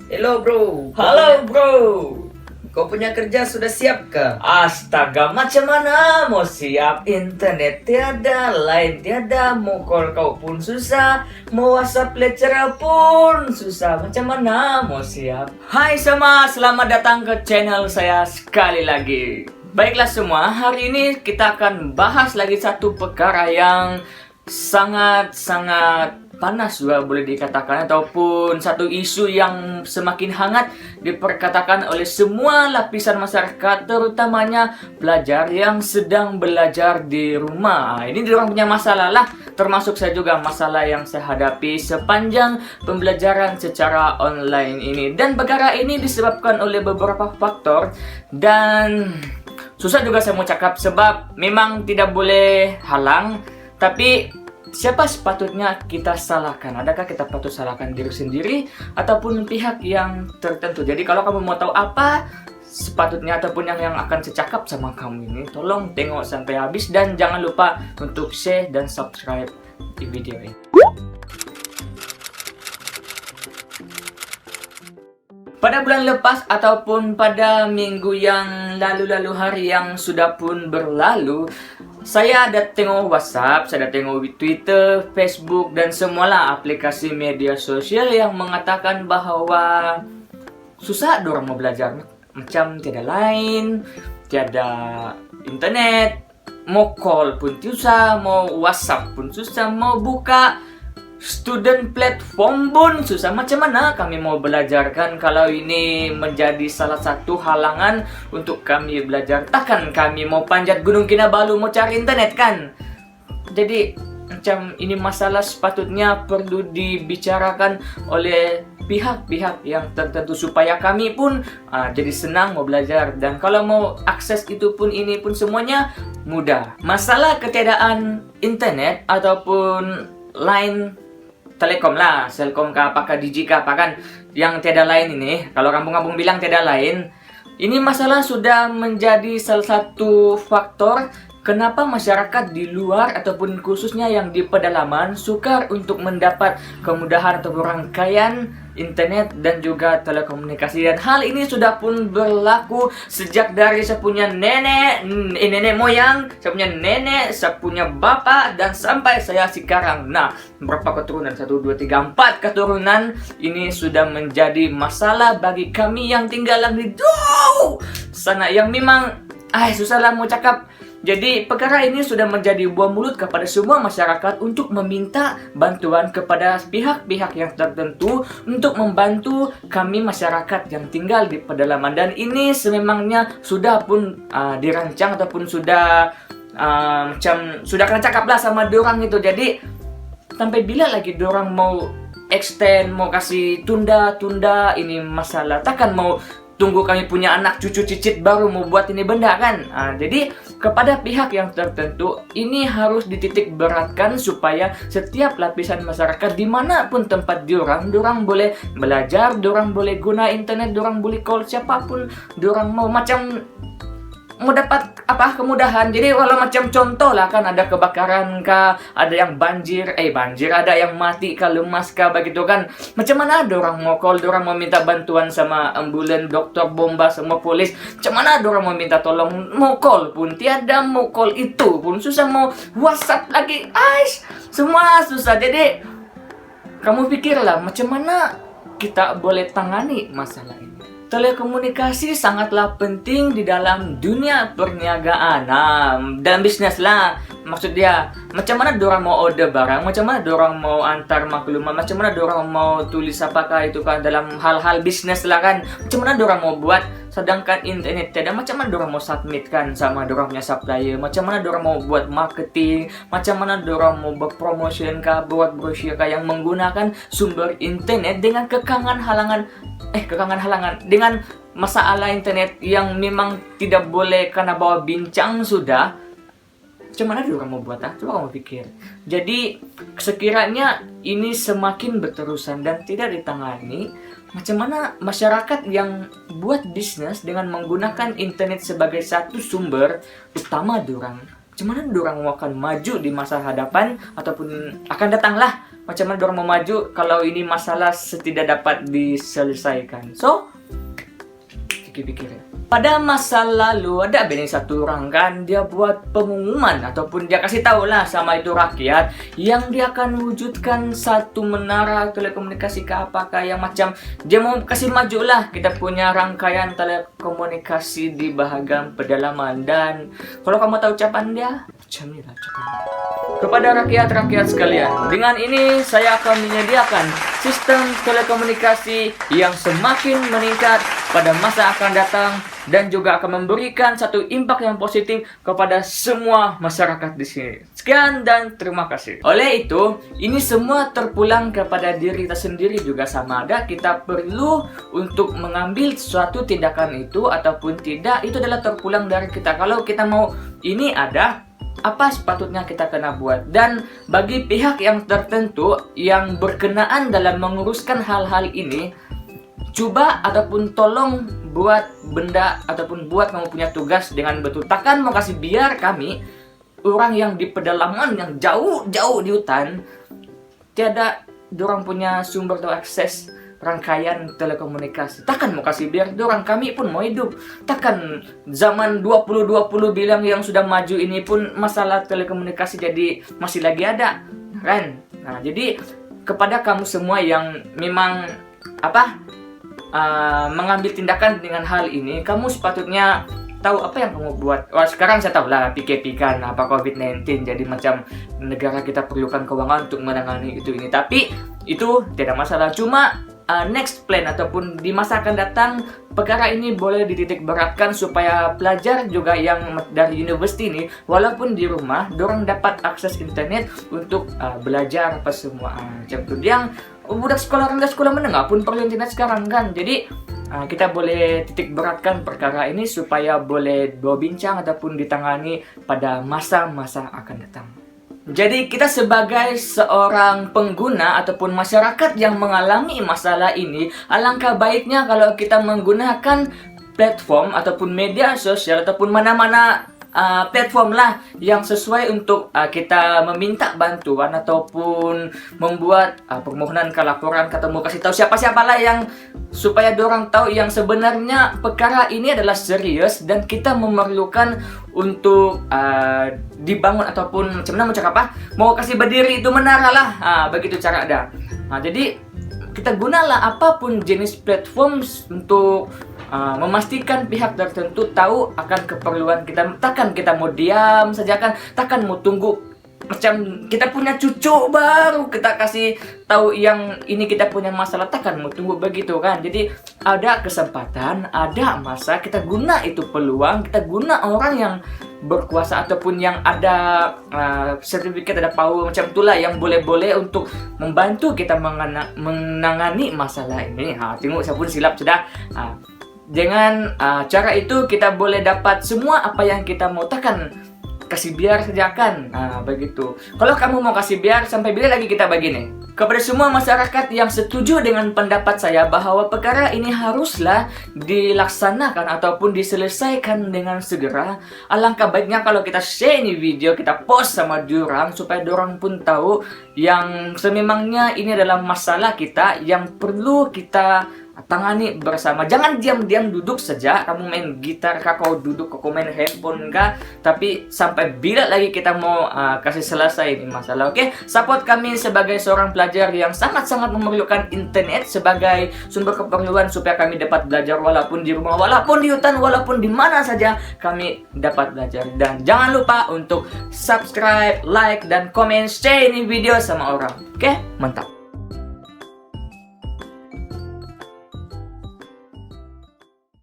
Hello bro. Halo bro. Kau punya kerja sudah siap kah? Astaga, macam mana mau siap? Internet tiada, line tiada, mau call kau pun susah, mau WhatsApp lecturer pun susah. Macam mana mau siap? Hai semua, selamat datang ke channel saya sekali lagi. Baiklah semua, hari ini kita akan bahas lagi satu perkara yang sangat panas juga boleh dikatakan, ataupun satu isu yang semakin hangat diperkatakan oleh semua lapisan masyarakat, terutamanya pelajar yang sedang belajar di rumah. Ini diorang punya masalah lah, termasuk saya juga masalah yang saya hadapi sepanjang pembelajaran secara online ini. Dan perkara ini disebabkan oleh beberapa faktor dan susah juga saya mau cakap sebab memang tidak boleh halang. Tapi siapa sepatutnya kita salahkan? Adakah kita patut salahkan diri sendiri ataupun pihak yang tertentu? Jadi kalau kamu mau tahu apa sepatutnya ataupun yang akan saya cakap sama kamu ini, tolong tengok sampai habis dan jangan lupa untuk share dan subscribe di video ini. Pada bulan lepas ataupun pada minggu yang lalu-lalu, hari yang sudah pun berlalu, saya ada tengok WhatsApp, saya ada tengok Twitter, Facebook, dan semualah aplikasi media sosial yang mengatakan bahwa susah dorang mau belajar. Macam tiada line, tiada internet, mau call pun susah, mau WhatsApp pun susah, mau buka student platform pun susah. Macam mana kami mau belajar kan kalau ini menjadi salah satu halangan untuk kami belajar? Takkan kami mau panjat Gunung Kinabalu mau cari internet kan? Jadi macam ini masalah sepatutnya perlu dibicarakan oleh pihak-pihak yang tertentu supaya kami pun jadi senang mau belajar, dan kalau mau akses itu pun ini pun semuanya mudah. Masalah ketiadaan internet ataupun line Telekom lah, Selkom kah, apakah Digi kah, apa kan yang tiada lain ini. Kalau kampung-kampung bilang tiada lain, ini masalah sudah menjadi salah satu faktor kenapa masyarakat di luar ataupun khususnya yang di pedalaman sukar untuk mendapat kemudahan atau rangkaian internet dan juga telekomunikasi. Dan hal ini sudah pun berlaku sejak dari saya punya nenek moyang, saya punya nenek, saya punya bapak, dan sampai saya sekarang. Nah, berapa keturunan? 1, 2, 3, 4 keturunan. Ini sudah menjadi masalah bagi kami yang tinggal di jauh sana, yang memang susah lah mau cakap. Jadi perkara ini sudah menjadi buah mulut kepada semua masyarakat untuk meminta bantuan kepada pihak-pihak yang tertentu untuk membantu kami masyarakat yang tinggal di pedalaman. Dan ini sememangnya sudah pun dirancang ataupun sudah macam sudah kena cakap lah sama dorang itu. Jadi sampai bila lagi dorang mau extend, mau kasih tunda ini masalah. Takkan mau tunggu kami punya anak cucu cicit baru mau buat ini benda kan. Jadi kepada pihak yang tertentu ini harus dititik beratkan supaya setiap lapisan masyarakat dimanapun tempat diorang boleh belajar, diorang boleh guna internet, diorang boleh call siapapun diorang mau, macam mau dapat kemudahan. Jadi kalau macam contoh lah kan, ada kebakaran kah, ada yang banjir, ada yang mati kah, lemas kah, begitu kan. Macam mana dorang mau call, dorang mau minta bantuan sama ambulan, dokter, bomba, sama polis. Macam mana dorang mau minta tolong, mau call pun tiada, mau call itu pun susah, mau WhatsApp lagi, semua susah. Jadi kamu pikirlah macam mana kita boleh tangani masalah ini. Telekomunikasi sangatlah penting di dalam dunia perniagaan, dalam bisnis lah. Maksud dia, macam mana dorang mau order barang, macam mana dorang mau antar maklumat, macam mana dorang mau tulis apakah itu kan dalam hal-hal bisnis lah kan. Macam mana dorang mau buat, sedangkan internet tidak, macam mana dorang mau submit kan sama dorang punya supplier, macam mana dorang mau buat marketing, macam mana dorang mau berpromotion kah, buat brosur kah yang menggunakan sumber internet dengan kekangan halangan dengan masalah internet yang memang tidak boleh karena bawa bincang sudah. Macam mana dia orang mau buat? Coba kamu pikir. Jadi sekiranya ini semakin berterusan dan tidak ditangani, macam mana masyarakat yang buat bisnis dengan menggunakan internet sebagai satu sumber utama dorang, macam mana dorang akan maju di masa hadapan ataupun akan datang lah. macam mana dorang mau maju kalau ini masalah tidak dapat diselesaikan. So, pikir-pikir ya. Pada masa lalu ada benih satu orang kan, dia buat pengumuman ataupun dia kasih tahu lah sama itu rakyat yang dia akan wujudkan satu menara telekomunikasi ke apakah yang macam dia mau kasih maju lah kita punya rangkaian telekomunikasi di bahagian pedalaman. Dan kalau kamu tahu ucapan dia, macam ni lah ucapan dia. Kepada rakyat-rakyat sekalian, dengan ini saya akan menyediakan sistem telekomunikasi yang semakin meningkat pada masa akan datang dan juga akan memberikan satu impak yang positif kepada semua masyarakat di sini. Sekian dan terima kasih. Oleh itu, ini semua terpulang kepada diri kita sendiri juga sama ada kita perlu untuk mengambil suatu tindakan itu ataupun tidak, itu adalah terpulang dari kita. Kalau kita mau ini ada apa sepatutnya kita kena buat. Dan bagi pihak yang tertentu yang berkenaan dalam menguruskan hal-hal ini, coba ataupun tolong buat benda ataupun buat kamu punya tugas dengan betul. Takkan mau kasih biar kami orang yang di pedalaman yang jauh-jauh di hutan tiada dorang punya sumber atau akses rangkaian telekomunikasi. Takkan mau kasih biar dorang, kami pun mau hidup. Takkan zaman 2020 bilang yang sudah maju ini pun masalah telekomunikasi jadi masih lagi ada kan. Nah, jadi kepada kamu semua yang memang mengambil tindakan dengan hal ini, kamu sepatutnya tahu apa yang kamu buat. Wah, sekarang saya tahu lah PKP kan apa COVID-19, jadi macam negara kita perlukan keuangan untuk menangani itu ini, tapi itu tidak masalah. Cuma next plan ataupun di masa akan datang perkara ini boleh dititik beratkan supaya pelajar juga yang dari universiti ini walaupun di rumah dorang dapat akses internet untuk belajar apa semua macam itu. Yang budak sekolah rendah, sekolah menengah pun perlu internet sekarang kan. Jadi kita boleh titik beratkan perkara ini supaya boleh berbincang ataupun ditangani pada masa-masa akan datang. Jadi kita sebagai seorang pengguna ataupun masyarakat yang mengalami masalah ini, alangkah baiknya kalau kita menggunakan platform ataupun media sosial ataupun mana-mana platform lah yang sesuai untuk kita meminta bantuan ataupun membuat permohonan ke laporan, ketemu kasih tahu siapa-siapa lah yang supaya dorang tahu yang sebenarnya perkara ini adalah serius dan kita memerlukan untuk dibangun ataupun macam mana mau cakap mau kasih berdiri itu menara lah, begitu cara ada. Jadi kita gunalah apapun jenis platform untuk memastikan pihak tertentu tahu akan keperluan kita. Takkan kita mau diam saja kan, takkan mau tunggu macam kita punya cucu baru kita kasih tahu yang ini kita punya masalah, takkan mau tunggu begitu kan. Jadi ada kesempatan, ada masa kita guna itu peluang, kita guna orang yang berkuasa ataupun yang ada sertifikat, ada power macam itulah yang boleh-boleh untuk membantu kita menangani masalah ini. Tengok saya pun silap sudah. Dengan cara itu kita boleh dapat semua apa yang kita mau. Takkan kasih biar saja kan, begitu. Kalau kamu mau kasih biar, sampai bila lagi kita begini? Kepada semua masyarakat yang setuju dengan pendapat saya bahwa perkara ini haruslah dilaksanakan ataupun diselesaikan dengan segera, alangkah baiknya kalau kita share ini video, kita post sama diorang supaya diorang pun tahu yang sememangnya ini adalah masalah kita yang perlu kita tangani bersama. Jangan diam-diam duduk saja, kamu main gitar kah, kau duduk kau main handphone kah, tapi sampai bila lagi kita mau kasih selesai ini masalah. Oke, support kami sebagai seorang pelajar yang sangat-sangat memerlukan internet sebagai sumber keperluan supaya kami dapat belajar walaupun di rumah, walaupun di hutan, walaupun di mana saja kami dapat belajar. Dan jangan lupa untuk subscribe, like, dan komen, share ini video sama orang. Oke, mantap.